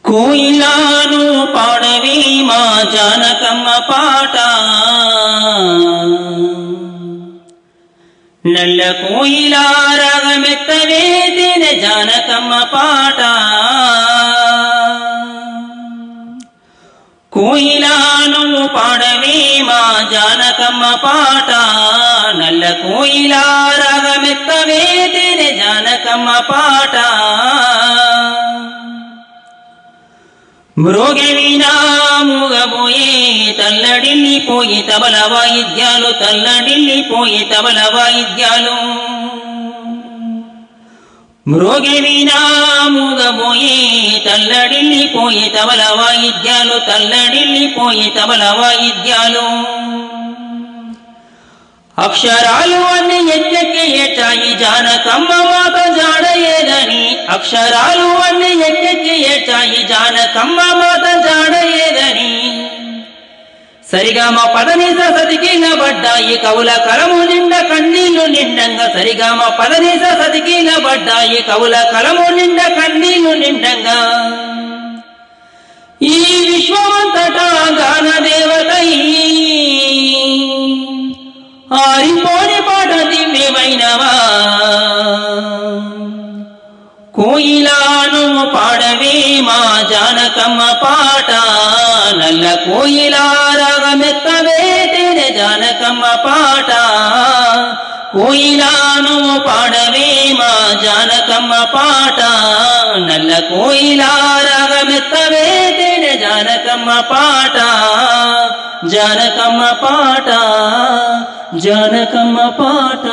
కోయిలాను పాడవే మా జానకమ్మ పాట, నల్ల కోయిలా రాగమెత్తవే తేనె జానకమ్మ పాట. కోయిలాను పాడవే మా జానకమ్మ పాట, నల్ల కోయిలా రాగమెత్తవే తేనె జానకమ్మ పాట. మ్రోగెవినా మూగబోయే తల్లడిల్లిపోయి తబల వాయిద్యాలు, తల్లడిల్లిపోయి తబల వాయిద్యాలు. మ్రోగెవినా మూగబోయే తల్లడిల్లిపోయి తబల వాయిద్యాలు, తల్లడిల్లిపోయి తబల వాయిద్యాలు. అక్షరాలు అన్ని ఎక్కెక్కి ఏడ్చాయి జానకమ్మ మాత జాడ ఏదని, అక్షరాలు అన్ని ఎక్కెక్కి ఏడ్చాయి జానకమ్మ మాత జాడ ఏదని. సరిగామ పదనిస సతికిలబడ్డాయి కవుల కలము నిండ కన్నీళ్లు నిండంగా, సరిగామ పదనిస సతికిలబడ్డాయి కవుల కలము నిండ కన్నీళ్లు నిండంగా. ఈ విశ్వమంతటా గాన దేవతై ఆరిపోని పాట దివ్యమైనవా. కోయిలాను పాడవే మా జానకమ్మ పాట, నల్ల కోయిలా రాగమెత్తవే తేనె జానకమ్మ పాట. కోయిలాను పాడవే మా జానకమ్మ పాట, నల్ల కోయిలా రాగమెత్తవే తేనె జానకమ్మ పాట. జానకమ్మ పాట, జానకమ్మ పాట.